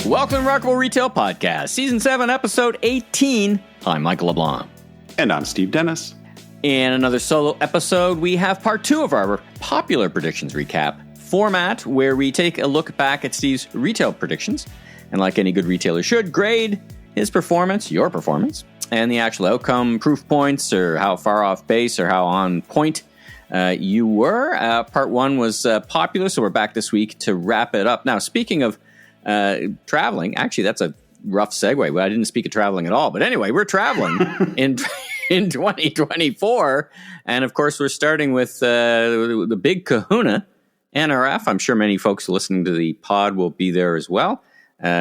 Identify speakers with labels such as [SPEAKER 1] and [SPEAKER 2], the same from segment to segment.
[SPEAKER 1] Welcome to Remarkable Retail Podcast, Season 7, Episode 18. I'm Michael LeBlanc.
[SPEAKER 2] And I'm Steve Dennis.
[SPEAKER 1] In another solo episode, we have part 2 of our popular predictions recap format, where we take a look back at Steve's retail predictions, and like any good retailer should, grade his performance, your performance, and the actual outcome, proof points, or how far off base or how on point you were. Part 1 was popular, so we're back this week to wrap it up. Now, speaking of traveling, actually, that's a rough segue. I didn't speak of traveling at all. But anyway, we're traveling in 2024. And of course, we're starting with the big kahuna, NRF. I'm sure many folks listening to the pod will be there as well.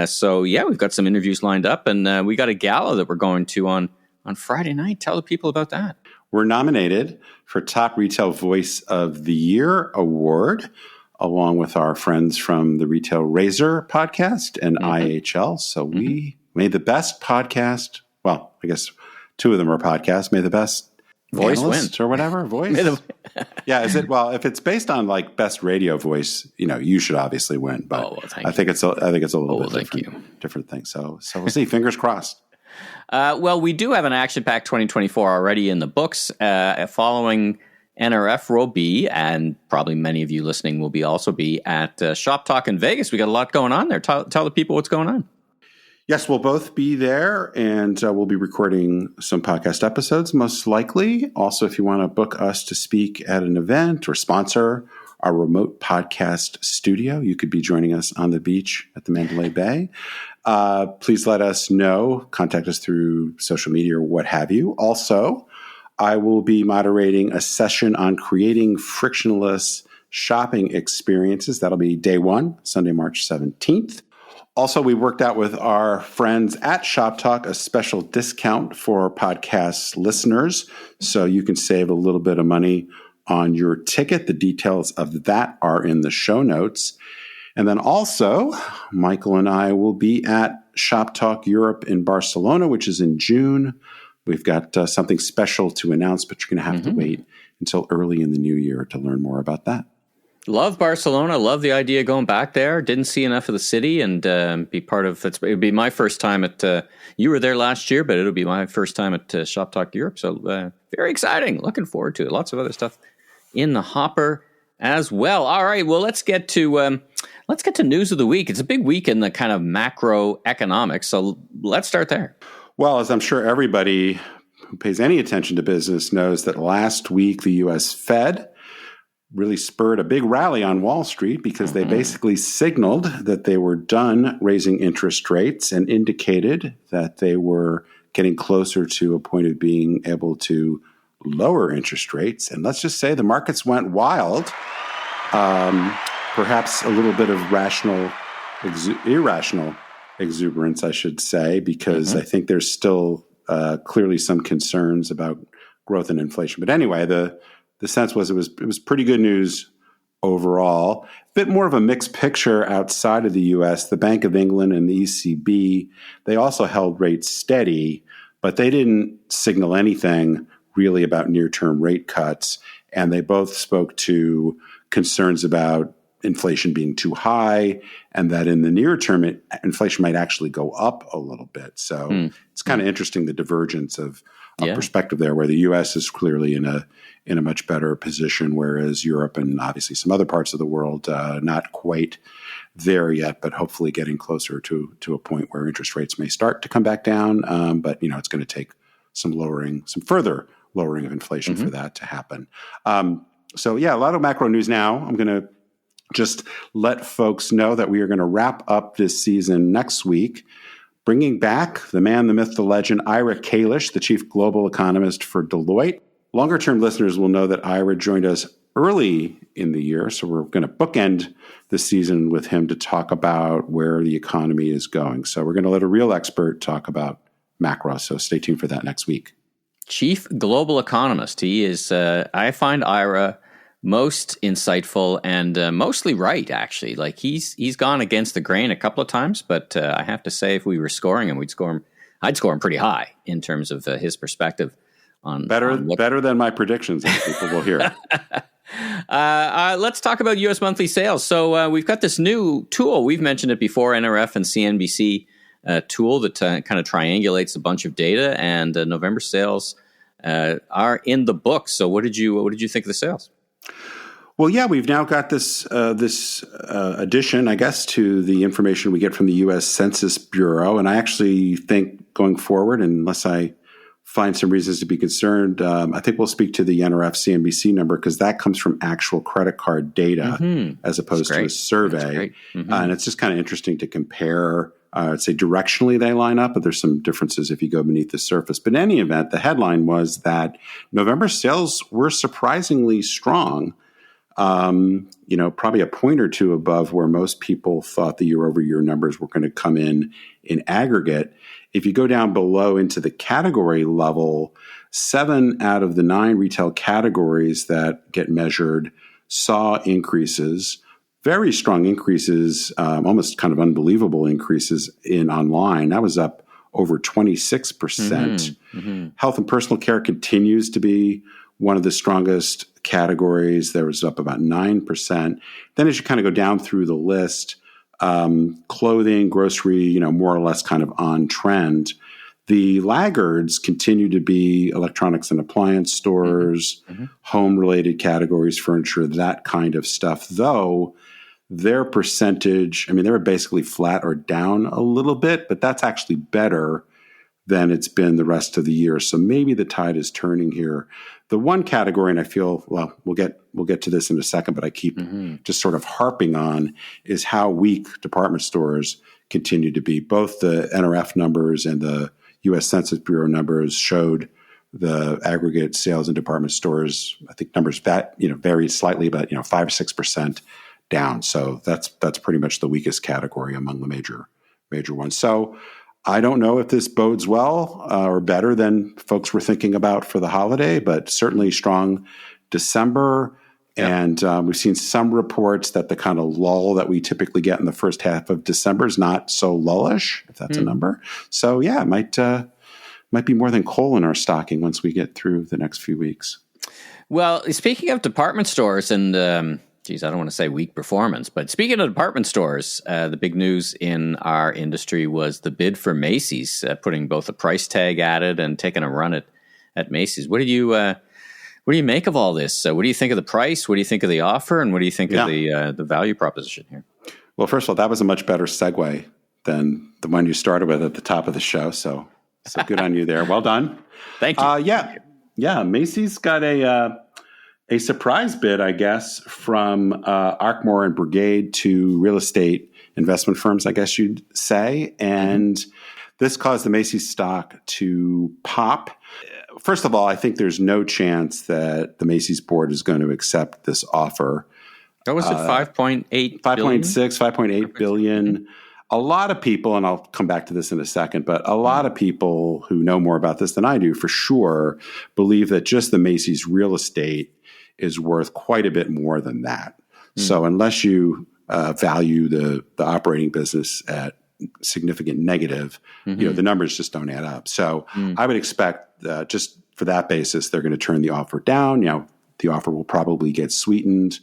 [SPEAKER 1] So, yeah, we've got some interviews lined up. And we got a gala that we're going to on Friday night. Tell the people about that.
[SPEAKER 2] We're nominated for Top Retail Voice of the Year Award, along with our friends from the Retail Razor podcast and IHL. So we made the best podcast. Well, I guess 2 of them are podcasts. Made the best
[SPEAKER 1] voice
[SPEAKER 2] win or whatever voice. Yeah, is it? Well, if it's based on like best radio voice, you should obviously win. But I think it's a little bit different thing. So we'll see. Fingers crossed.
[SPEAKER 1] Well, we do have an action-packed 2024 already in the books. Following NRF will be, and probably many of you listening will also be at Shop Talk in Vegas. We got a lot going on there. Tell the people what's going on.
[SPEAKER 2] Yes, we'll both be there, and we'll be recording some podcast episodes, most likely. Also, if you want to book us to speak at an event or sponsor our remote podcast studio, you could be joining us on the beach at the Mandalay Bay. Please let us know. Contact us through social media or what have you. Also, I will be moderating a session on creating frictionless shopping experiences. That'll be day 1, Sunday, March 17th. Also, we worked out with our friends at Shop Talk a special discount for podcast listeners, so you can save a little bit of money on your ticket. The details of that are in the show notes. And then also, Michael and I will be at Shop Talk Europe in Barcelona, which is in June. We've got something special to announce, but you're going to have to wait until early in the new year to learn more about that.
[SPEAKER 1] Love Barcelona. Love the idea of going back there. Didn't see enough of the city and be part of it. It would be my first time at, you were there last year, but it'll be my first time at Shop Talk Europe. So very exciting. Looking forward to it. Lots of other stuff in the hopper as well. All right. Well, let's get to news of the week. It's a big week in the kind of macroeconomics. So let's start there.
[SPEAKER 2] Well, as I'm sure everybody who pays any attention to business knows, that last week the U.S. Fed really spurred a big rally on Wall Street because they basically signaled that they were done raising interest rates and indicated that they were getting closer to a point of being able to lower interest rates. And let's just say the markets went wild, perhaps a little bit of irrational exuberance, I should say, because I think there's still clearly some concerns about growth and inflation. But anyway, the sense was it was pretty good news overall. A bit more of a mixed picture outside of the U.S. The Bank of England and the ECB, they also held rates steady, but they didn't signal anything really about near-term rate cuts. And they both spoke to concerns about inflation being too high, and that in the near term, inflation might actually go up a little bit. So it's kind of interesting, the divergence of perspective there, where the U.S. is clearly in a much better position, whereas Europe and obviously some other parts of the world not quite there yet, but hopefully getting closer to a point where interest rates may start to come back down. But it's going to take some further lowering of inflation for that to happen. So a lot of macro news now. I'm going to just let folks know that we are going to wrap up this season next week, bringing back the man, the myth, the legend, Ira Kalish, the chief global economist for Deloitte. Longer-term listeners will know that Ira joined us early in the year, so we're going to bookend the season with him to talk about where the economy is going. So we're going to let a real expert talk about macro, so stay tuned for that next week.
[SPEAKER 1] Chief global economist. He is, I find Ira most insightful and mostly right, actually. Like he's gone against the grain a couple of times, but I have to say, if we were scoring him, I'd score him pretty high in terms of his perspective on
[SPEAKER 2] better than my predictions, as people will hear.
[SPEAKER 1] Let's talk about U.S. monthly sales. So we've got this new tool. We've mentioned it before, NRF and CNBC tool that kind of triangulates a bunch of data. And November sales are in the book. So what did you think of the sales?
[SPEAKER 2] Well, yeah, we've now got this addition, I guess, to the information we get from the U.S. Census Bureau. And I actually think going forward, unless I find some reasons to be concerned, I think we'll speak to the NRF CNBC number because that comes from actual credit card data as opposed to a survey. And it's just kind of interesting to compare. I'd say directionally they line up, but there's some differences if you go beneath the surface. But in any event, the headline was that November sales were surprisingly strong. Probably a point or two above where most people thought the year-over-year numbers were going to come in aggregate. If you go down below into the category level, 7 out of the 9 retail categories that get measured saw increases, very strong increases, almost kind of unbelievable increases in online. That was up over 26%. Health and personal care continues to be one of the strongest categories. There was up about 9%. Then as you kind of go down through the list, clothing, grocery, more or less kind of on trend. The laggards continue to be electronics and appliance stores, home-related categories, furniture, that kind of stuff, though their percentage, they were basically flat or down a little bit, but that's actually better than it's been the rest of the year. So maybe the tide is turning here. The one category, and I feel, well, we'll get to this in a second, but I keep just sort of harping on, is how weak department stores continue to be. Both the NRF numbers and the U.S. Census Bureau numbers showed the aggregate sales in department stores, I think numbers that, vary slightly, but, 5 or 6% down. So that's pretty much the weakest category among the major ones. So I don't know if this bodes well or better than folks were thinking about for the holiday, but certainly strong December. And we've seen some reports that the kind of lull that we typically get in the first half of December is not so lullish, if that's a number. So yeah, it might be more than coal in our stocking once we get through the next few weeks.
[SPEAKER 1] Well, speaking of department stores and I don't want to say weak performance, but speaking of department stores, the big news in our industry was the bid for Macy's, putting both a price tag at it and taking a run at Macy's. What do you make of all this? What do you think of the price? What do you think of the offer? And what do you think of the value proposition here?
[SPEAKER 2] Well, first of all, that was a much better segue than the one you started with at the top of the show. So good on you there. Well done.
[SPEAKER 1] Thank you.
[SPEAKER 2] Yeah. Macy's got a surprise bid, I guess, from Arkmore and Brigade to real estate investment firms, I guess you'd say. And this caused the Macy's stock to pop. First of all, I think there's no chance that the Macy's board is going to accept this offer.
[SPEAKER 1] What was it, 5.8
[SPEAKER 2] 5.6, 5.8 billion. A lot of people, and I'll come back to this in a second, but a lot of people who know more about this than I do for sure believe that just the Macy's real estate is worth quite a bit more than that. So unless you value the operating business at significant negative, the numbers just don't add up. So I would expect just for that basis, they're going to turn the offer down. The offer will probably get sweetened.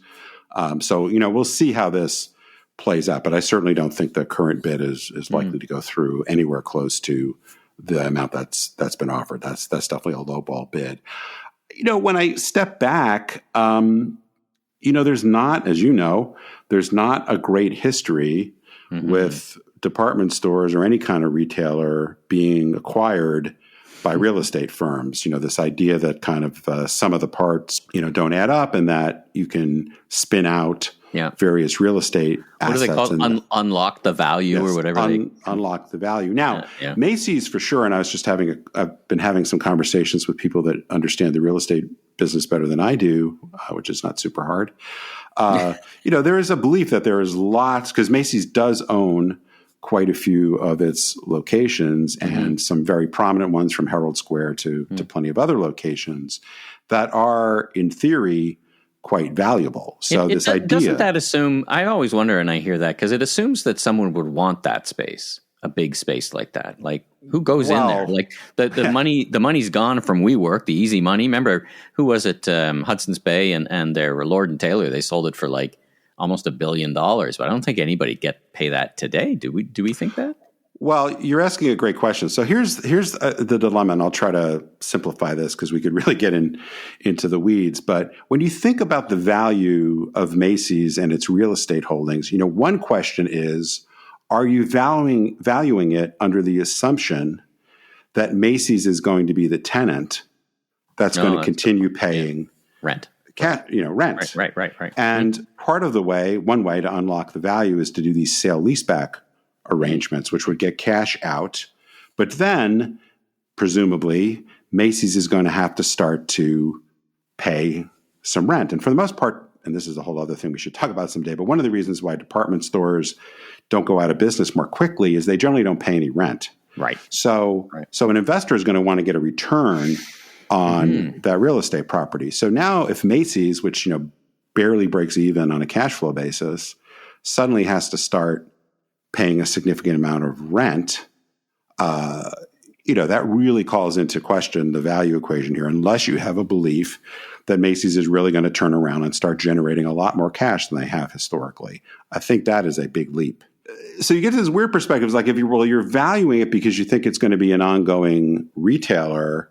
[SPEAKER 2] So we'll see how this plays out. But I certainly don't think the current bid is likely to go through anywhere close to the amount that's been offered. That's definitely a lowball bid. When I step back, there's not, there's not a great history with department stores or any kind of retailer being acquired by real estate firms. This idea that kind of some of the parts, don't add up and that you can spin out various real estate assets.
[SPEAKER 1] What do they call it? Unlock the value or whatever.
[SPEAKER 2] Unlock the value. Now, Macy's for sure, and I've been having some conversations with people that understand the real estate business better than I do, which is not super hard. There is a belief that there is lots, because Macy's does own quite a few of its locations and some very prominent ones from Herald Square to plenty of other locations that are, in theory, quite valuable. So this idea...
[SPEAKER 1] Doesn't that assume... I always wonder, and I hear that, because it assumes that someone would want that space a big space like that? Like, who goes in there? Like the money's gone from WeWork, the easy money. Remember, who was it? Hudson's Bay and their Lord and Taylor. They sold it for like almost $1 billion. But I don't think anybody pay that today. Do we think that?
[SPEAKER 2] Well, you're asking a great question. So here's the dilemma, and I'll try to simplify this because we could really get into the weeds. But when you think about the value of Macy's and its real estate holdings, one question is, are you valuing it under the assumption that Macy's is going to be the tenant that's going to continue paying
[SPEAKER 1] rent?
[SPEAKER 2] Rent.
[SPEAKER 1] Right.
[SPEAKER 2] And one way to unlock the value is to do these sale-leaseback arrangements, which would get cash out. But then, presumably, Macy's is going to have to start to pay some rent. And for the most part, and this is a whole other thing we should talk about someday, but one of the reasons why department stores don't go out of business more quickly is they generally don't pay any rent.
[SPEAKER 1] Right.
[SPEAKER 2] So an investor is going to want to get a return on that real estate property. So now if Macy's, which barely breaks even on a cash flow basis, suddenly has to start paying a significant amount of rent, that really calls into question the value equation here, unless you have a belief that Macy's is really going to turn around and start generating a lot more cash than they have historically. I think that is a big leap. So you get to this weird perspective. It's like you're valuing it because you think it's going to be an ongoing retailer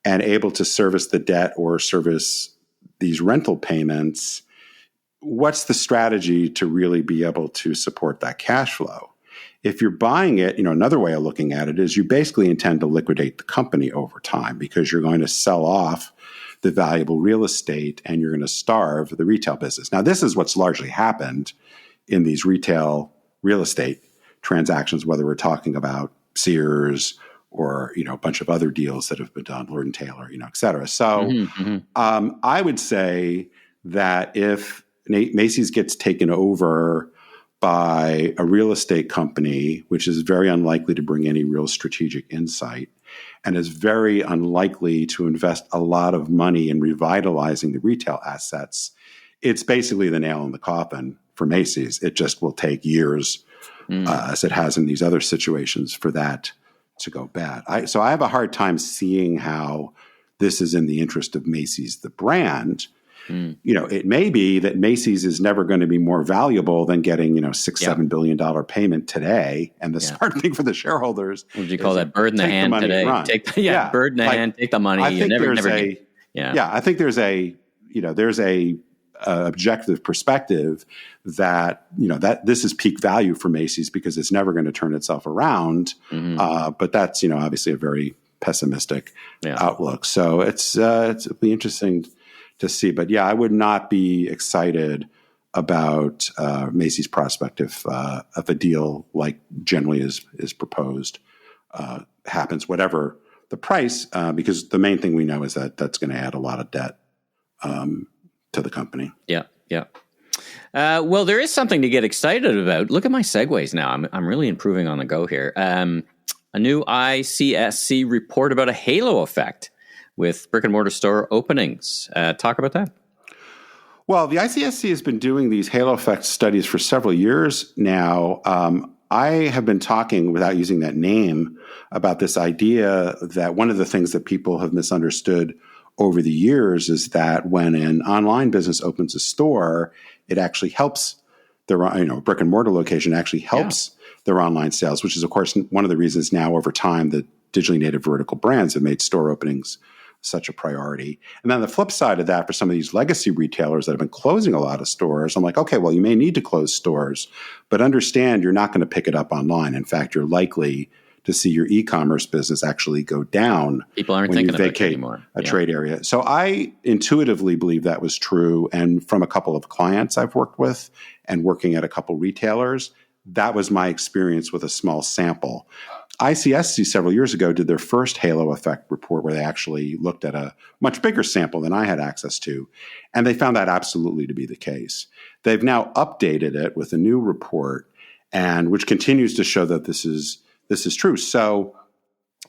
[SPEAKER 2] and able to service the debt or service these rental payments. What's the strategy to really be able to support that cash flow? If you're buying it, another way of looking at it is you basically intend to liquidate the company over time because you're going to sell off the valuable real estate and you're going to starve the retail business. Now, this is what's largely happened in these retail real estate transactions, whether we're talking about Sears or, a bunch of other deals that have been done, Lord and Taylor, et cetera. So I would say that if Macy's gets taken over by a real estate company, which is very unlikely to bring any real strategic insight and is very unlikely to invest a lot of money in revitalizing the retail assets, it's basically the nail in the coffin for Macy's. It just will take years, as it has in these other situations, for that to go bad. So I have a hard time seeing how this is in the interest of Macy's, the brand. It may be that Macy's is never going to be more valuable than getting, $6-7 billion payment today. And the smart thing for the shareholders,
[SPEAKER 1] what would you call that? Bird in the hand today. Bird in the hand, take the money. I think
[SPEAKER 2] there's a objective perspective that that this is peak value for Macy's because it's never going to turn itself around. But that's obviously a very pessimistic outlook. So it'll be interesting to see. But I would not be excited about Macy's prospect if a deal like generally is proposed happens, whatever the price, because the main thing we know is that that's going to add a lot of debt to the company. Yeah.
[SPEAKER 1] Well, there is something to get excited about. Look at my segues now. I'm really improving on the go here. A new ICSC report about a halo effect with brick-and-mortar store openings. Talk about that.
[SPEAKER 2] Well, the ICSC has been doing these halo effect studies for several years now. I have been talking, without using that name, about this idea that one of the things that people have misunderstood over the years is that when an online business opens a store, it actually helps their, brick-and-mortar location actually helps their online sales, which is, of course, one of the reasons now over time that digitally native vertical brands have made store openings such a priority. And then the flip side of that, for some of these legacy retailers that have been closing a lot of stores, I'm like, okay, well, you may need to close stores, but understand you're not going to pick it up online. In fact, you're likely to see your e-commerce business actually go down.
[SPEAKER 1] People aren't thinking about it anymore.
[SPEAKER 2] A trade area. So I intuitively believe that was true. And from a couple of clients I've worked with and working at a couple retailers, that was my experience with a small sample. ICSC several years ago did their first halo effect report where they actually looked at a much bigger sample than I had access to, and they found that absolutely to be the case. They've now updated it with a new report, and which continues to show that this is true. So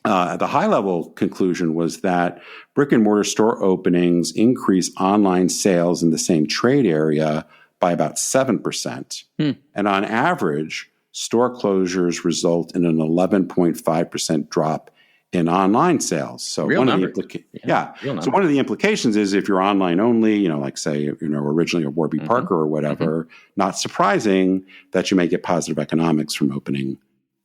[SPEAKER 2] the high-level conclusion was that brick-and-mortar store openings increase online sales in the same trade area by about 7%. And on average, store closures result in an 11.5% drop in online sales. So
[SPEAKER 1] Real
[SPEAKER 2] one
[SPEAKER 1] numbers.
[SPEAKER 2] of the So one of the implications is if you're online only, like say, originally a Warby Parker or whatever, not surprising that you may get positive economics from opening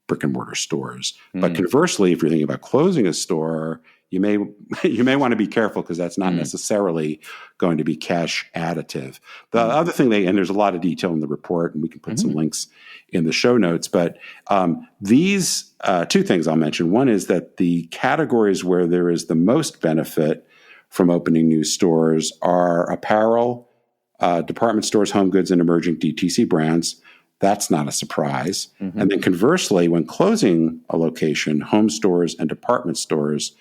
[SPEAKER 2] brick and mortar stores. But conversely, if you're thinking about closing a store, you may want to be careful because that's not necessarily going to be cash additive. The other thing and there's a lot of detail in the report, and we can put some links in the show notes, but these two things I'll mention. One is that the categories where there is the most benefit from opening new stores are apparel, department stores, home goods, and emerging DTC brands. That's not a surprise. And then conversely, when closing a location, home stores and department stores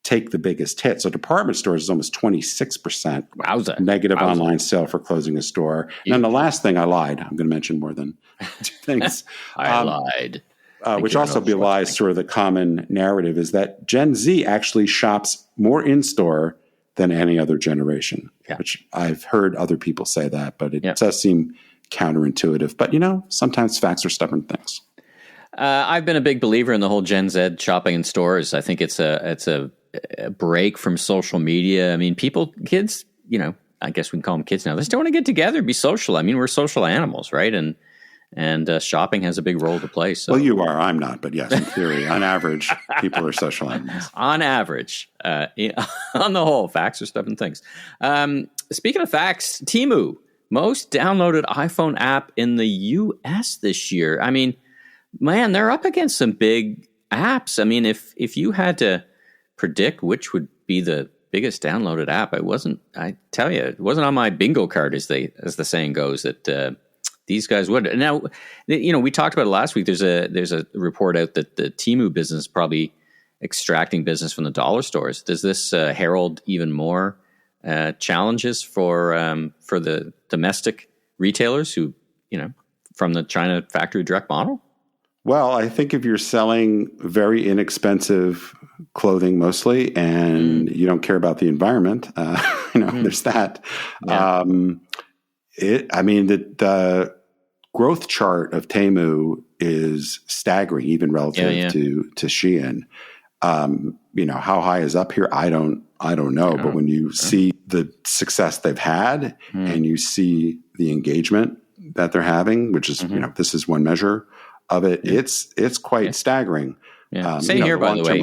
[SPEAKER 2] take the biggest hit. So department stores is almost 26% negative online sale for closing a store. And then the last thing, I lied. I'm going to mention more than two things.
[SPEAKER 1] I lied.
[SPEAKER 2] Which also belies sort of the common narrative is that Gen Z actually shops more in-store than any other generation, which I've heard other people say that, but it does seem counterintuitive. But, sometimes facts are stubborn things.
[SPEAKER 1] I've been a big believer in the whole Gen Z shopping in stores. I think it's a break from social media. I mean, kids, I guess we can call them kids now. They just want to get together, be social. I mean, we're social animals, right? And shopping has a big role to play. So.
[SPEAKER 2] Well, you are. I'm not. But yes, in theory, on average, people are social animals.
[SPEAKER 1] On average. On the whole, facts are stubborn things. Speaking of facts, Temu, most downloaded iPhone app in the U.S. this year. I mean, man, they're up against some big apps. I mean, if you had to predict which would be the biggest downloaded app, it wasn't on my bingo card, as the saying goes, that these guys would. Now, we talked about it last week. There's a report out that the Temu business is probably extracting business from the dollar stores. Does this herald even more challenges for the domestic retailers who, from the China factory direct model?
[SPEAKER 2] Well, I think if you're selling very inexpensive clothing mostly and you don't care about the environment, there's that. Yeah. The growth chart of Temu is staggering, even relative to Shein. How high is up here? I don't know. But when you see the success they've had and you see the engagement that they're having, which is, this is one measure of it, it's quite staggering.
[SPEAKER 1] Yeah. Say here, by the way,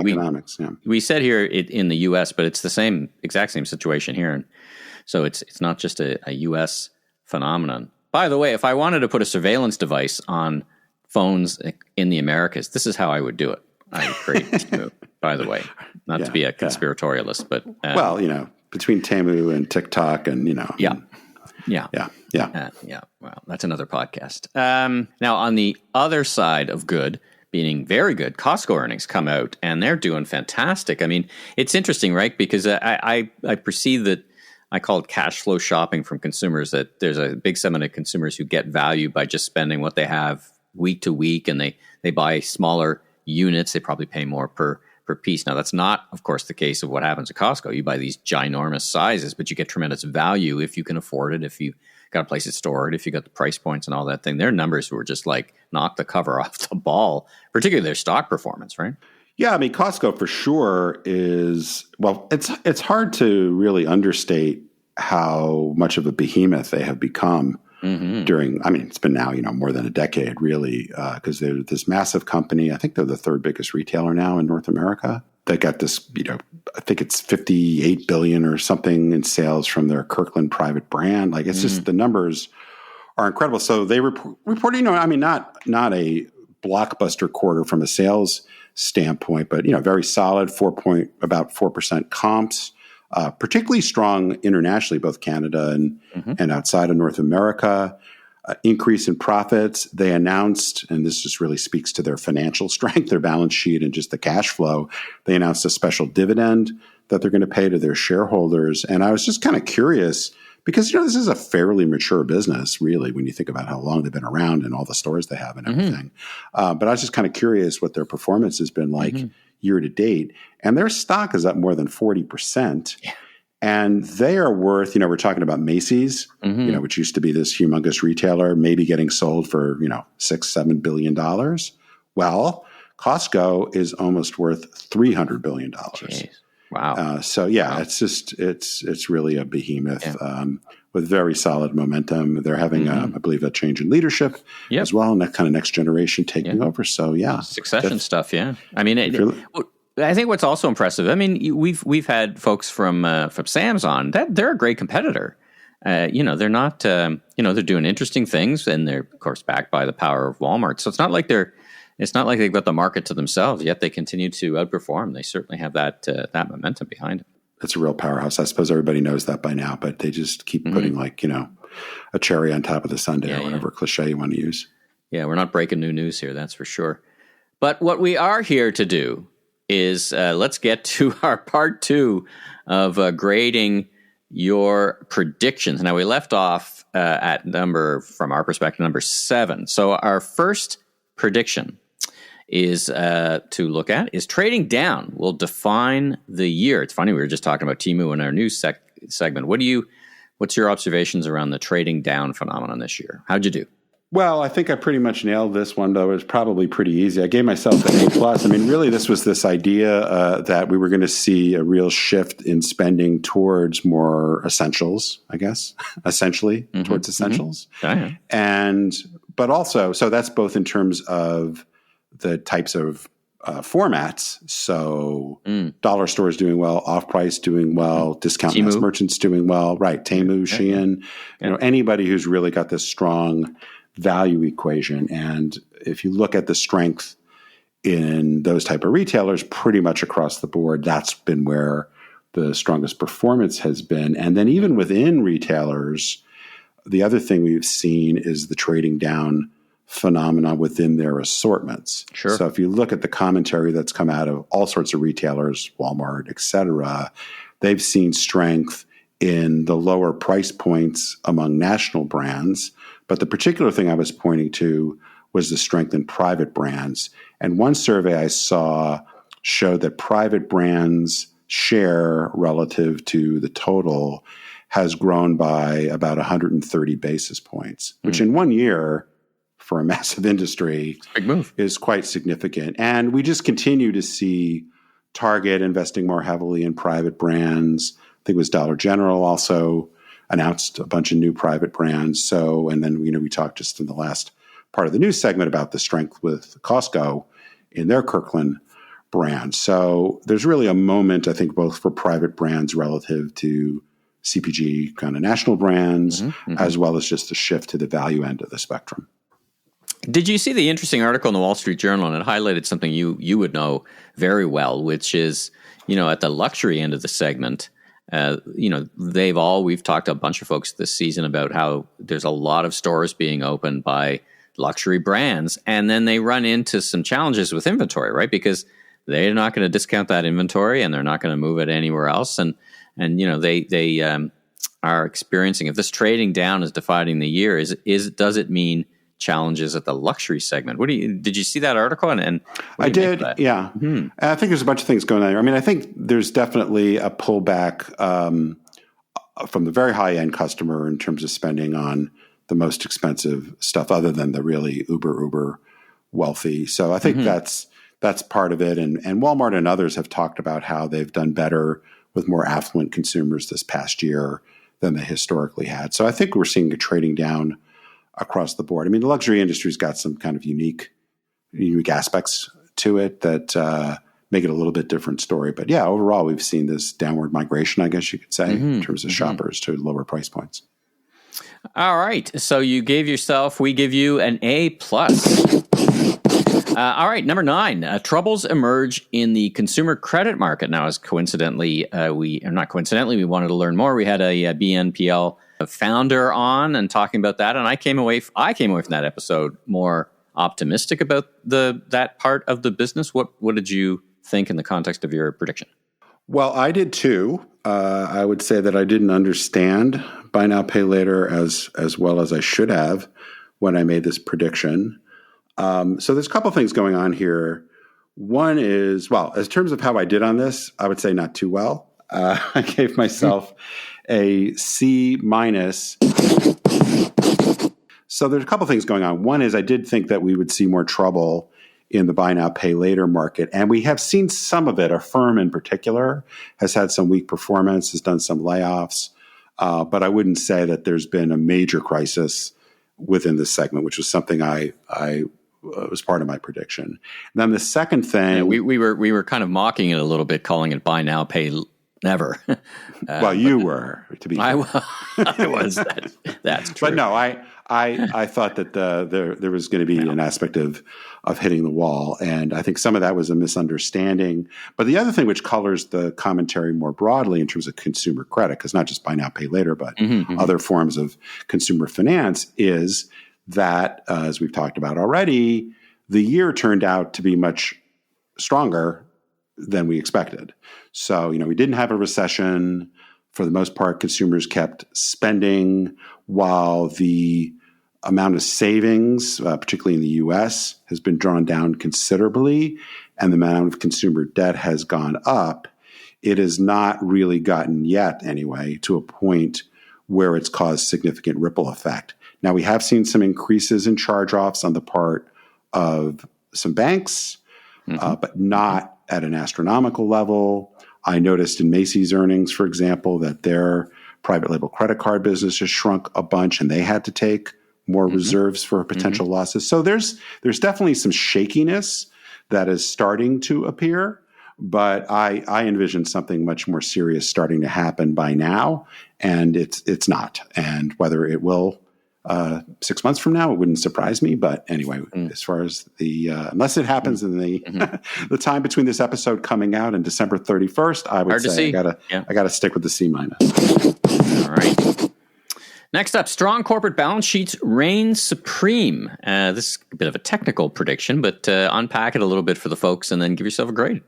[SPEAKER 1] we said here in the U.S., but it's the exact same situation here. And so it's not just a U.S. phenomenon. By the way, if I wanted to put a surveillance device on phones in the Americas, this is how I would do it. I would create Temu, by the way, not to be a conspiratorialist, but
[SPEAKER 2] between Temu and TikTok and
[SPEAKER 1] well, that's another podcast. Now, on the other side of good, meaning very good, Costco earnings come out, and they're doing fantastic. I mean, it's interesting, right? Because I perceive that I call it cash flow shopping from consumers, that there's a big segment of consumers who get value by just spending what they have week to week, and they buy smaller units. They probably pay more per piece. Now, that's not, of course, the case of what happens at Costco. You buy these ginormous sizes, but you get tremendous value if you can afford it, if you got a place to store it, if you got the price points and all that thing. Their numbers were just like knock the cover off the ball, particularly their stock performance, right?
[SPEAKER 2] Yeah, I mean, Costco for sure is, well, it's hard to really understate how much of a behemoth they have become during, it's been now, more than a decade really, because they're this massive company. I think they're the third biggest retailer now in North America. They got this, I think it's $58 billion or something in sales from their Kirkland private brand. Like it's just, the numbers are incredible. So they reported, not a blockbuster quarter from a sales standpoint, but, very solid, about 4% comps. Particularly strong internationally, both Canada and outside of North America. Increase in profits. They announced, and this just really speaks to their financial strength, their balance sheet, and just the cash flow. They announced a special dividend that they're going to pay to their shareholders. And I was just kind of curious because, this is a fairly mature business, really, when you think about how long they've been around and all the stores they have and everything. But I was just kind of curious what their performance has been like year to date, and their stock is up more than 40%. Yeah. And they are worth, we're talking about Macy's, which used to be this humongous retailer, maybe getting sold for, $6-7 billion. Well, Costco is almost worth $300 billion.
[SPEAKER 1] Jeez. Wow.
[SPEAKER 2] Wow. It's really a behemoth with very solid momentum. They're having, I believe, a change in leadership as well, and that kind of next generation taking over. So
[SPEAKER 1] succession stuff. Yeah. I mean, I think what's also impressive. I mean, we've had folks from Sam's on that they're a great competitor. They're not. They're doing interesting things, and they're of course backed by the power of Walmart. So it's not like they've got the market to themselves, yet they continue to outperform. They certainly have that momentum behind it.
[SPEAKER 2] It's a real powerhouse. I suppose everybody knows that by now, but they just keep putting a cherry on top of the sundae or whatever cliche you want to use.
[SPEAKER 1] Yeah, we're not breaking new news here, that's for sure. But what we are here to do is let's get to our part 2 of grading your predictions. Now, we left off at from our perspective, number 7. So our first prediction is to look at is trading down will define the year. It's funny, we were just talking about Temu in our news segment. What's your observations around the trading down phenomenon this year? How'd you do?
[SPEAKER 2] Well, I think I pretty much nailed this one, though. It was probably pretty easy. I gave myself an A+. I mean, really, this was this idea that we were going to see a real shift in spending towards more essentials, I guess, essentially towards essentials. But also, so that's both in terms of the types of formats. So dollar stores doing well, off-price doing well, discount mass merchants doing well, right? Temu, Shein, anybody who's really got this strong value equation. And if you look at the strength in those type of retailers, pretty much across the board, that's been where the strongest performance has been. And then even within retailers, the other thing we've seen is the trading down phenomena within their assortments.
[SPEAKER 1] Sure.
[SPEAKER 2] So if you look at the commentary that's come out of all sorts of retailers, Walmart, et cetera, they've seen strength in the lower price points among national brands. But the particular thing I was pointing to was the strength in private brands. And one survey I saw showed that private brands' share relative to the total has grown by about 130 basis points, which in 1 year for a massive industry
[SPEAKER 1] big move.
[SPEAKER 2] Is quite significant. And we just continue to see Target investing more heavily in private brands. I think it was Dollar General also announced a bunch of new private brands. So, and then, we talked just in the last part of the news segment about the strength with Costco in their Kirkland brand. So there's really a moment, I think, both for private brands relative to CPG kind of national brands, as well as just the shift to the value end of the spectrum.
[SPEAKER 1] Did you see the interesting article in the Wall Street Journal? And it highlighted something you would know very well, which is, at the luxury end of the segment, we've talked to a bunch of folks this season about how there's a lot of stores being opened by luxury brands, and then they run into some challenges with inventory, right? Because they're not going to discount that inventory, and they're not going to move it anywhere else, and they are experiencing, if this trading down is defining the year, does it mean challenges at the luxury segment? Did you see that article? And
[SPEAKER 2] I did, yeah. I think there's a bunch of things going on there. I mean, I think there's definitely a pullback from the very high end customer in terms of spending on the most expensive stuff, other than the really uber wealthy. So I think that's part of it. And Walmart and others have talked about how they've done better with more affluent consumers this past year than they historically had. So I think we're seeing a trading down across the board. I mean, the luxury industry's got some kind of unique aspects to it that make it a little bit different story. But yeah, overall, we've seen this downward migration, I guess you could say, in terms of shoppers to lower price points.
[SPEAKER 1] All right. So we give you an A+. All right, number 9, troubles emerge in the consumer credit market. Now, we wanted to learn more. We had a BNPL founder on and talking about that, and I came away from that episode more optimistic about that part of the business. What did you think in the context of your prediction?
[SPEAKER 2] Well, I did too. I would say that I didn't understand buy now, pay later as well as I should have when I made this prediction. So there's a couple things going on here. One is, well, in terms of how I did on this, I would say not too well. I gave myself a C minus. So there's a couple things going on. One is I did think that we would see more trouble in the buy now, pay later market. And we have seen some of it. A firm in particular has had some weak performance, has done some layoffs. But I wouldn't say that there's been a major crisis within this segment, which was something I was part of my prediction. And then the second thing,
[SPEAKER 1] yeah, we were kind of mocking it a little bit, calling it buy now, pay never.
[SPEAKER 2] Well, you were, to be fair.
[SPEAKER 1] I was. That's true.
[SPEAKER 2] But no, I thought that there was going to be an aspect of hitting the wall, and I think some of that was a misunderstanding. But the other thing which colors the commentary more broadly in terms of consumer credit, because not just buy now, pay later, but other forms of consumer finance, is that, as we've talked about already, the year turned out to be much stronger than we expected. So, we didn't have a recession. For the most part, consumers kept spending while the amount of savings, particularly in the U.S., has been drawn down considerably, and the amount of consumer debt has gone up. It has not really gotten yet, anyway, to a point where it's caused significant ripple effect. Now, we have seen some increases in charge-offs on the part of some banks, but not at an astronomical level. I noticed in Macy's earnings, for example, that their private label credit card business has shrunk a bunch, and they had to take more reserves for potential losses. So there's definitely some shakiness that is starting to appear, but I envision something much more serious starting to happen by now, and it's not. And whether it will 6 months from now, it wouldn't surprise me. But anyway, as far as the unless it happens in the the time between this episode coming out and December 31st, I would say I gotta stick with the C minus.
[SPEAKER 1] All right. Next up, strong corporate balance sheets reign supreme. This is a bit of a technical prediction, but unpack it a little bit for the folks and then give yourself a grade.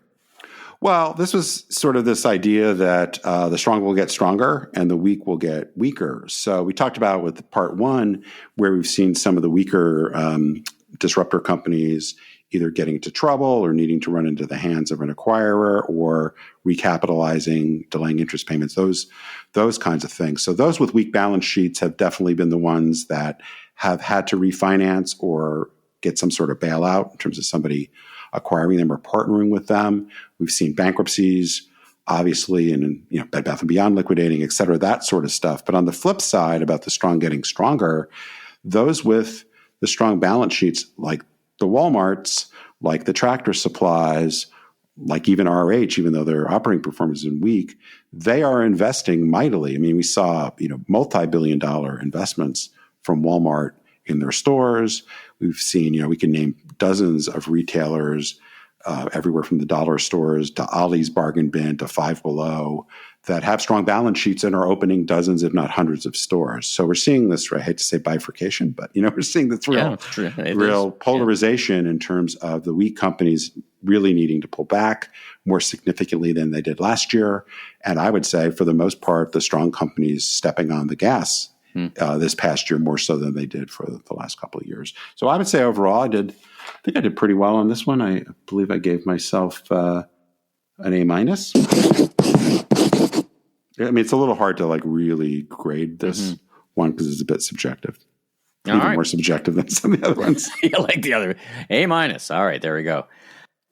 [SPEAKER 2] Well, this was sort of this idea that the strong will get stronger and the weak will get weaker. So we talked about with part one, where we've seen some of the weaker disruptor companies either getting into trouble or needing to run into the hands of an acquirer or recapitalizing, delaying interest payments, those kinds of things. So those with weak balance sheets have definitely been the ones that have had to refinance or get some sort of bailout in terms of somebody acquiring them or partnering with them. We've seen bankruptcies, obviously, and Bed Bath & Beyond liquidating, et cetera, that sort of stuff. But on the flip side, about the strong getting stronger, those with the strong balance sheets, like the Walmarts, like the Tractor Supplies, like even RH, even though their operating performance is weak, they are investing mightily. I mean, we saw multi-billion-dollar investments from Walmart in their stores. We've seen, we can name dozens of retailers, everywhere from the dollar stores to Ollie's Bargain Bin to Five Below, that have strong balance sheets and are opening dozens, if not hundreds, of stores. So we're seeing this, I hate to say bifurcation, but we're seeing this real polarization in terms of the weak companies really needing to pull back more significantly than they did last year. And I would say, for the most part, the strong companies stepping on the gas this past year more so than they did for the last couple of years. So I would say overall, I think I did pretty well on this one. I believe I gave myself an A minus. I mean, it's a little hard to really grade this one because it's a bit subjective. Even more subjective than some of the other ones.
[SPEAKER 1] Yeah, like the other. A minus. All right, there we go.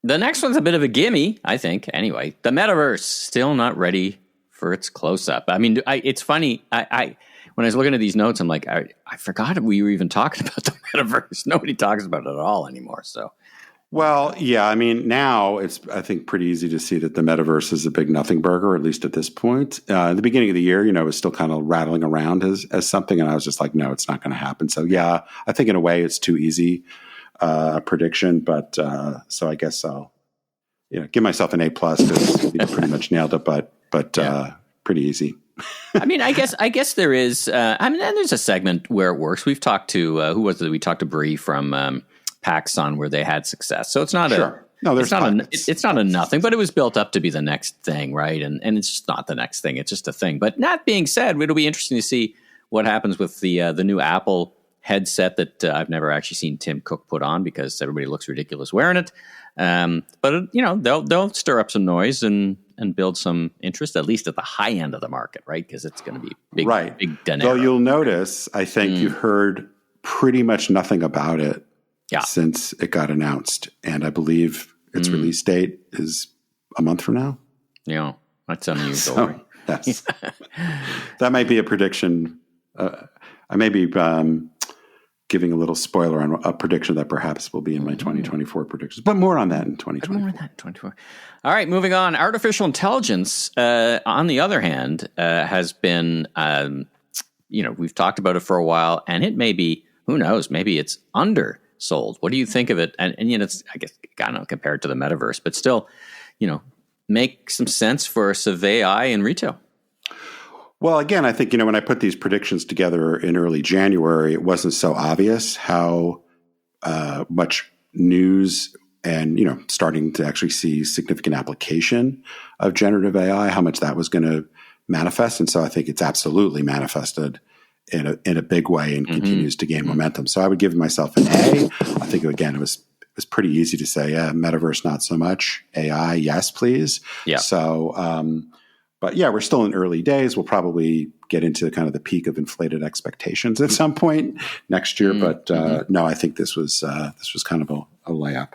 [SPEAKER 1] The next one's a bit of a gimme, I think. Anyway, the metaverse still not ready for its close-up. I mean, it's funny. I when I was looking at these notes, I'm like, I forgot we were even talking about the metaverse. Nobody talks about it at all anymore. So,
[SPEAKER 2] well, yeah, I mean, now it's, I think, pretty easy to see that the metaverse is a big nothing burger, at least at this point. At the beginning of the year, it was still kind of rattling around as something, and I was just like, no, it's not going to happen. So, yeah, I think in a way it's too easy a prediction, but so I guess I'll give myself an A plus because pretty much nailed it, but pretty easy.
[SPEAKER 1] I mean, I guess there is. And there's a segment where it works. We've talked to who was it? We talked to Bree from Paxson, where they had success. So it's not it's not a nothing, but it was built up to be the next thing, right? And it's just not the next thing. It's just a thing. But that being said, it'll be interesting to see what happens with the new Apple headset that I've never actually seen Tim Cook put on because everybody looks ridiculous wearing it. But they'll stir up some noise and build some interest, at least at the high end of the market, right? Because it's going to be big, big dinero.
[SPEAKER 2] Though you'll notice, I think you've heard pretty much nothing about it since it got announced, and I believe its release date is a month from now.
[SPEAKER 1] Yeah, that's unusual. So,
[SPEAKER 2] yes, that might be a prediction. I may be giving a little spoiler on a prediction that perhaps will be in my 2024 predictions, but more on that in 2024.
[SPEAKER 1] All right, moving on. Artificial intelligence, on the other hand, has been, we've talked about it for a while, and it may be, who knows, maybe it's undersold. What do you think of it? And it's, I guess, I don't know, compared to the metaverse, but still, make some sense for us of AI in retail.
[SPEAKER 2] Well, again, I think, when I put these predictions together in early January, it wasn't so obvious how much news and, starting to actually see significant application of generative AI, how much that was going to manifest. And so I think it's absolutely manifested in a big way and continues to gain momentum. So I would give myself an A. I think, again, it was pretty easy to say, metaverse, not so much. AI, yes, please.
[SPEAKER 1] Yeah.
[SPEAKER 2] So, but yeah, we're still in early days. We'll probably get into kind of the peak of inflated expectations at some point next year. But no, I think this was kind of a layup.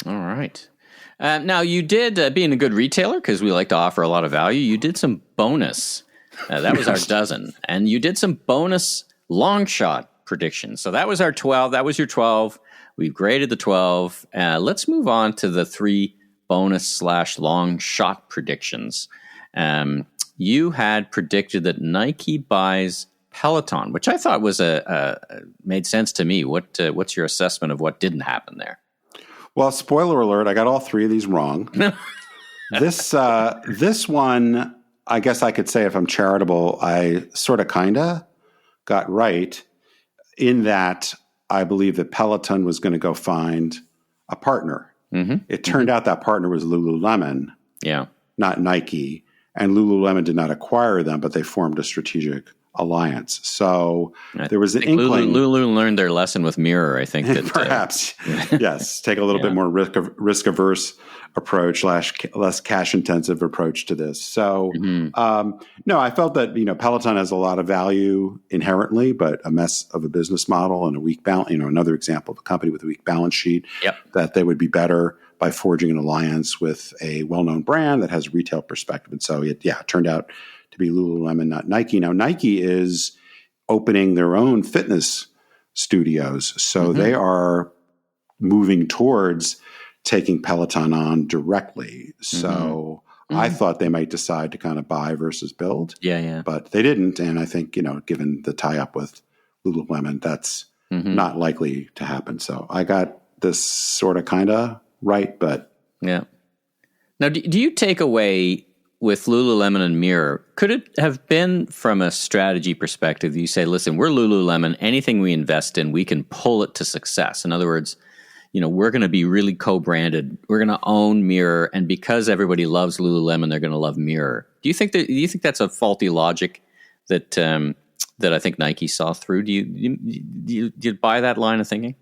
[SPEAKER 1] All right. Now you did, being a good retailer, because we like to offer a lot of value, you did some bonus. That was our dozen. And you did some bonus long shot predictions. So that was our 12. That was your 12. We've graded the 12. Let's move on to the 3 bonus / long shot predictions. You had predicted that Nike buys Peloton, which I thought was made sense to me. What's your assessment of what didn't happen there?
[SPEAKER 2] Well, spoiler alert, I got all 3 of these wrong. This one, I guess I could say, if I'm charitable, I sort of kinda got right in that I believe that Peloton was going to go find a partner. It turned out that partner was Lululemon, not Nike. And Lululemon did not acquire them, but they formed a strategic alliance. So there was an inkling.
[SPEAKER 1] Lulu learned their lesson with Mirror, I think. That,
[SPEAKER 2] perhaps, yes. Take a little bit more risk-averse approach, less cash-intensive approach to this. So, no, I felt that, Peloton has a lot of value inherently, but a mess of a business model and a weak balance, another example of a company with a weak balance sheet, that they would be better by forging an alliance with a well-known brand that has a retail perspective. And so it turned out to be Lululemon, not Nike. Now, Nike is opening their own fitness studios. So they are moving towards taking Peloton on directly. So I thought they might decide to kind of buy versus build. But they didn't. And I think, given the tie-up with Lululemon, that's not likely to happen. So I got this sort of kind of right, but
[SPEAKER 1] now, do you take away with Lululemon and Mirror? Could it have been from a strategy perspective? You say, listen, we're Lululemon. Anything we invest in, we can pull it to success. In other words, we're going to be really co-branded. We're going to own Mirror, and because everybody loves Lululemon, they're going to love Mirror. Do you think that's a faulty logic that I think Nike saw through? Do you buy that line of thinking?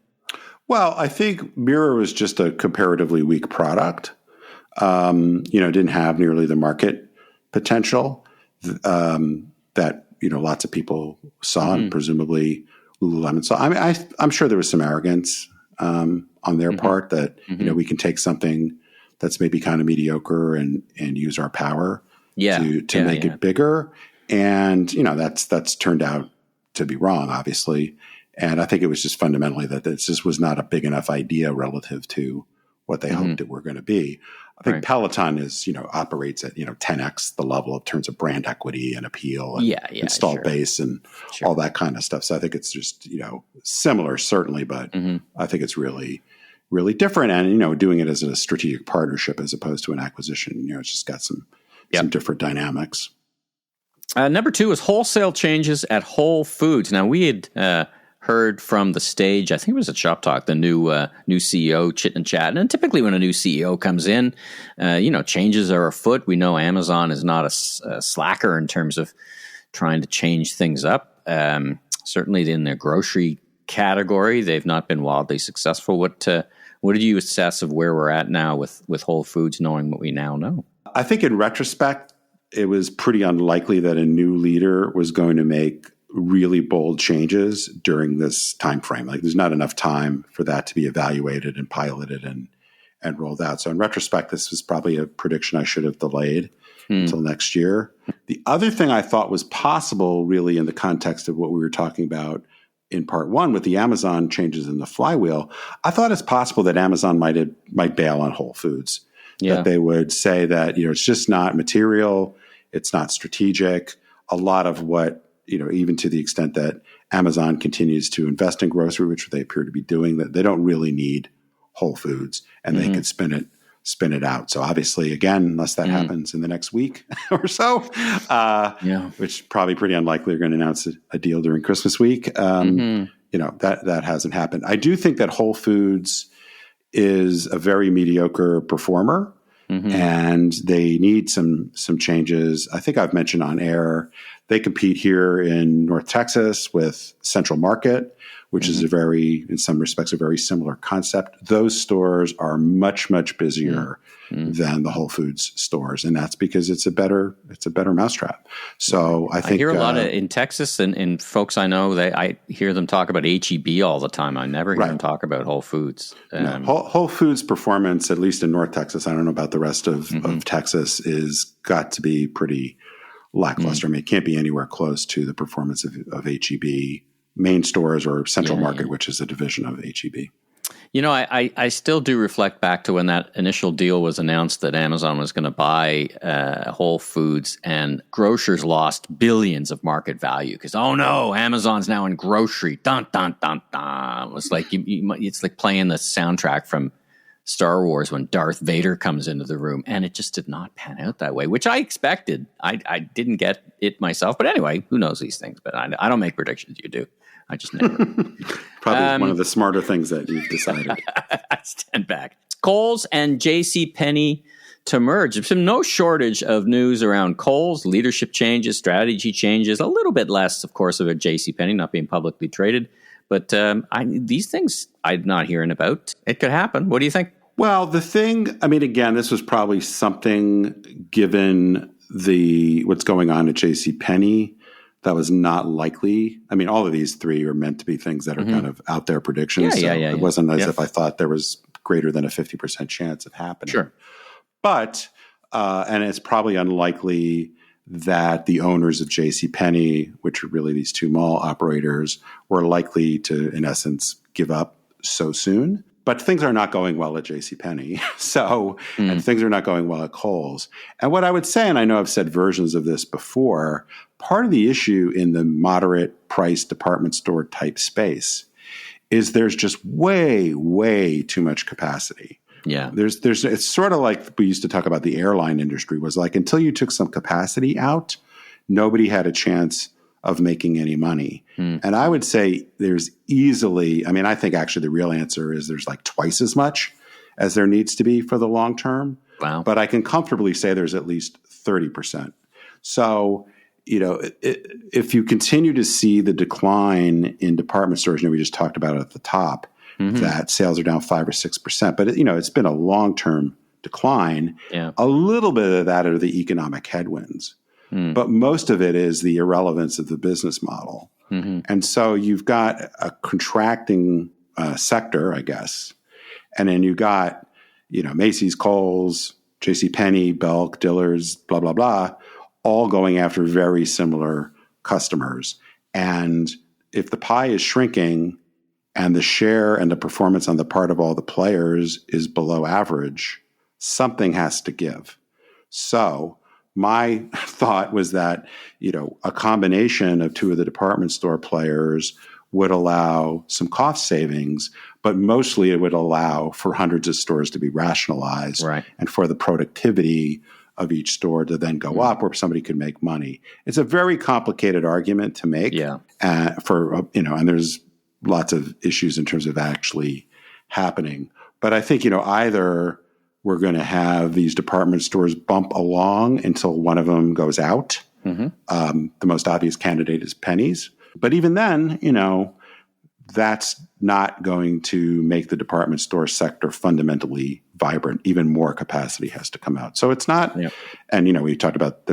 [SPEAKER 2] Well, I think Mirror was just a comparatively weak product. Didn't have nearly the market potential that lots of people saw, and presumably Lululemon saw. I mean, I'm sure there was some arrogance on their part that we can take something that's maybe kind of mediocre and use our power to make it bigger, and that's turned out to be wrong, obviously. And I think it was just fundamentally that this just was not a big enough idea relative to what they hoped it were going to be. I think Peloton is, operates at, 10x the level in terms of brand equity and appeal and installed base and all that kind of stuff. So I think it's just, similar, certainly, but I think it's really, really different. And, doing it as a strategic partnership as opposed to an acquisition, it's just got some different dynamics.
[SPEAKER 1] Number 2 is wholesale changes at Whole Foods. Now, we had heard from the stage, I think it was at Shop Talk, the new CEO chit and chat. And typically when a new CEO comes in, changes are afoot. We know Amazon is not a slacker in terms of trying to change things up. Certainly in their grocery category, they've not been wildly successful. What did you assess of where we're at now with Whole Foods, knowing what we now know?
[SPEAKER 2] I think in retrospect, it was pretty unlikely that a new leader was going to make really bold changes during this time frame. Like, there's not enough time for that to be evaluated and piloted and rolled out. So in retrospect, this was probably a prediction I should have delayed until next year. The other thing I thought was possible, really, in the context of what we were talking about in part one with the Amazon changes in the flywheel, I thought it's possible that Amazon might bail on Whole Foods. Yeah. That they would say that, it's just not material, it's not strategic. A lot of what, even to the extent that Amazon continues to invest in grocery, which they appear to be doing, that they don't really need Whole Foods, and they could spin it out. So obviously, again, unless that happens in the next week or so, which probably pretty unlikely, they're going to announce a deal during Christmas week. That hasn't happened. I do think that Whole Foods is a very mediocre performer, and they need some changes. I think I've mentioned on air, they compete here in North Texas with Central Market, which is in some respects, a very similar concept. Those stores are much, much busier than the Whole Foods stores, and that's because it's a better mousetrap. So I think
[SPEAKER 1] I hear a lot in Texas, and folks I know, I hear them talk about HEB all the time. I never hear them talk about Whole Foods.
[SPEAKER 2] Whole Foods performance, at least in North Texas, I don't know about the rest of Texas, is got to be pretty lackluster. I mean, it can't be anywhere close to the performance of HEB main stores or Central Market, which is a division of HEB.
[SPEAKER 1] I still do reflect back to when that initial deal was announced that Amazon was going to buy Whole Foods, and grocers lost billions of market value because, oh no, Amazon's now in grocery. Dun, dun, dun, dun. It was like, it's like playing the soundtrack from Star Wars when Darth Vader comes into the room, and it just did not pan out that way, which I expected. I didn't get it myself, but anyway, who knows these things? But I don't make predictions. You do. I just never.
[SPEAKER 2] Probably one of the smarter things that you've decided.
[SPEAKER 1] I stand back. Kohl's and JCPenney to merge. There's been no shortage of news around Kohl's, leadership changes, strategy changes, a little bit less, of course, of a JCPenney not being publicly traded. But these things I'm not hearing about. It could happen. What do you think?
[SPEAKER 2] Well, again, this was probably something, given what's going on at JCPenney, that was not likely. I mean, all of these three are meant to be things that are kind of out there predictions. It wasn't as if I thought there was greater than a 50% chance of happening. Sure. But, and it's probably unlikely that the owners of JCPenney, which are really these two mall operators, were likely to, in essence, give up so soon. But things are not going well at JCPenney. And things are not going well at Kohl's. And what I would say, and I know I've said versions of this before, part of the issue in the moderate price department store type space is there's just way, way too much capacity.
[SPEAKER 1] Yeah.
[SPEAKER 2] It's sort of like we used to talk about the airline industry, was like, until you took some capacity out, nobody had a chance of making any money. And I would say there's easily, I think actually the real answer is there's like twice as much as there needs to be for the long term.
[SPEAKER 1] Wow.
[SPEAKER 2] But I can comfortably say there's at least 30%. So, if you continue to see the decline in department stores, we just talked about it at the top, that sales are down 5 or 6%, but it's been a long-term decline.
[SPEAKER 1] Yeah.
[SPEAKER 2] A little bit of that are the economic headwinds. But most of it is the irrelevance of the business model. And so you've got a contracting sector, I guess. And then you got, Macy's, Kohl's, JCPenney, Belk, Dillard's, blah, blah, blah, all going after very similar customers. And if the pie is shrinking and the share and the performance on the part of all the players is below average, something has to give. So my thought was that, a combination of two of the department store players would allow some cost savings, but mostly it would allow for hundreds of stores to be rationalized,
[SPEAKER 1] right, and
[SPEAKER 2] for the productivity of each store to then go up where somebody could make money. It's a very complicated argument to make.
[SPEAKER 1] Yeah.
[SPEAKER 2] And there's lots of issues in terms of actually happening. But I think, either we're going to have these department stores bump along until one of them goes out. The most obvious candidate is Penny's. But even then, that's not going to make the department store sector fundamentally vibrant. Even more capacity has to come out. So it's not, and we talked about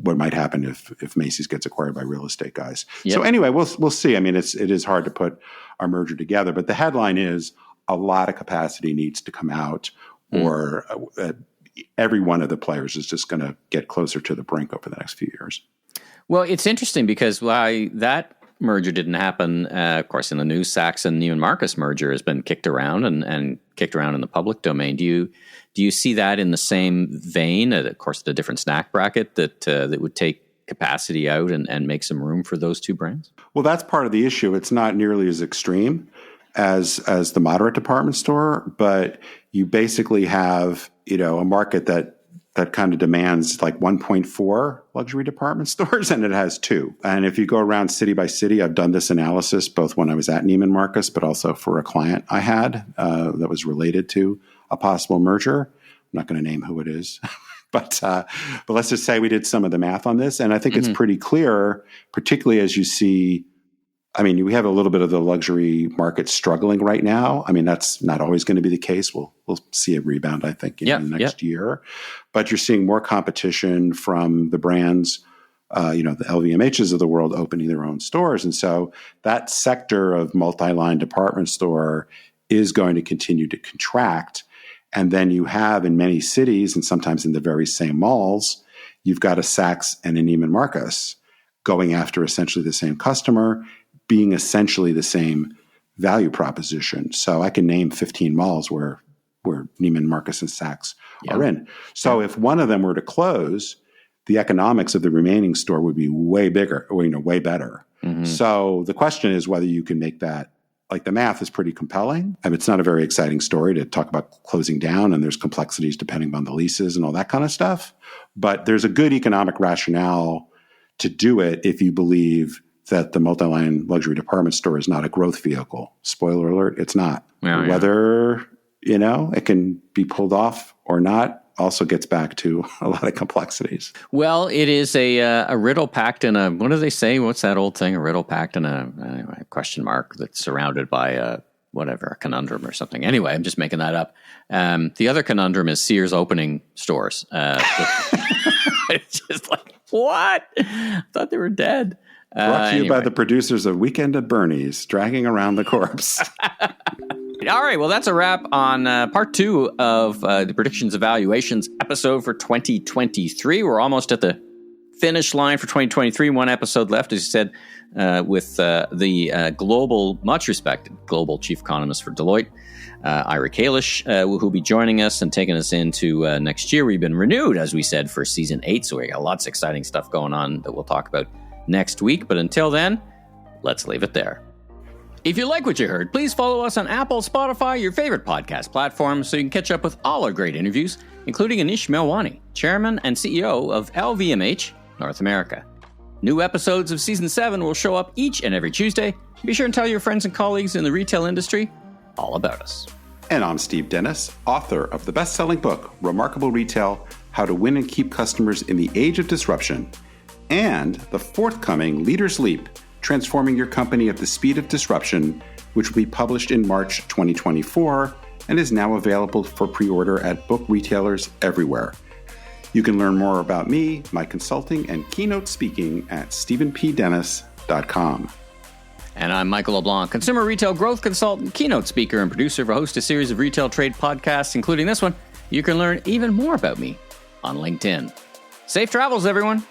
[SPEAKER 2] what might happen if Macy's gets acquired by real estate guys. Yep. So anyway, we'll see. I mean, it is hard to put our merger together, but the headline is a lot of capacity needs to come out, or every one of the players is just going to get closer to the brink over the next few years.
[SPEAKER 1] Well, it's interesting because why that merger didn't happen, of course, in the news, Saks and Neiman Marcus merger has been kicked around and kicked around in the public domain. Do you see that in the same vein? Of course, the different snack bracket that would take capacity out and make some room for those two brands? Well,
[SPEAKER 2] that's part of the issue. It's not nearly as extreme as the moderate department store, but you basically have a market that kind of demands like 1.4 luxury department stores, and it has 2. And if you go around city by city, I've done this analysis both when I was at Neiman Marcus, but also for a client I had that was related to a possible merger. I'm not going to name who it is, but let's just say we did some of the math on this, and I think it's pretty clear, particularly as you see. I mean, we have a little bit of the luxury market struggling right now. I mean, that's not always going to be the case. We'll see a rebound, I think, in the next year. But you're seeing more competition from the brands, the LVMHs of the world opening their own stores. And so that sector of multi-line department store is going to continue to contract. And then you have in many cities, and sometimes in the very same malls, you've got a Saks and a Neiman Marcus going after essentially the same customer, being essentially the same value proposition. So I can name 15 malls where Neiman Marcus and Saks are in. So if one of them were to close, the economics of the remaining store would be way bigger, or way better. So the question is whether you can make that, like the math is pretty compelling. I mean, it's not a very exciting story to talk about closing down, and there's complexities depending on the leases and all that kind of stuff. But there's a good economic rationale to do it if you believe that the multi-line luxury department store is not a growth vehicle. Spoiler alert, it's not. Whether, it can be pulled off or not also gets back to a lot of complexities.
[SPEAKER 1] Well, it is a riddle packed in a, what do they say? What's that old thing? A riddle packed in a question mark that's surrounded by a conundrum or something. Anyway, I'm just making that up. The other conundrum is Sears opening stores. It's just like, what? I thought they were dead.
[SPEAKER 2] Brought to you by the producers of Weekend at Bernie's, dragging around the corpse.
[SPEAKER 1] All right, well, that's a wrap on part 2 of the Predictions Evaluations episode for 2023. We're almost at the finish line for 2023. One episode left, as you said, with the global, much respected global chief economist for Deloitte, Ira Kalish, who'll be joining us and taking us into next year. We've been renewed, as we said, for season 8, so we got lots of exciting stuff going on that we'll talk about next week. But until then, let's leave it there. If you like what you heard, please follow us on Apple, Spotify, your favorite podcast platform, so you can catch up with all our great interviews, including Anish Melwani, Chairman and CEO of LVMH North America. New episodes of Season 7 will show up each and every Tuesday. Be sure and tell your friends and colleagues in the retail industry all about us.
[SPEAKER 2] And I'm Steve Dennis, author of the best-selling book, Remarkable Retail, How to Win and Keep Customers in the Age of Disruption, and the forthcoming Leader's Leap, Transforming Your Company at the Speed of Disruption, which will be published in March 2024 and is now available for pre-order at book retailers everywhere. You can learn more about me, my consulting, and keynote speaking at stephenpdennis.com.
[SPEAKER 1] And I'm Michael LeBlanc, consumer retail growth consultant, keynote speaker, and producer of a host of series of retail trade podcasts, including this one. You can learn even more about me on LinkedIn. Safe travels, everyone.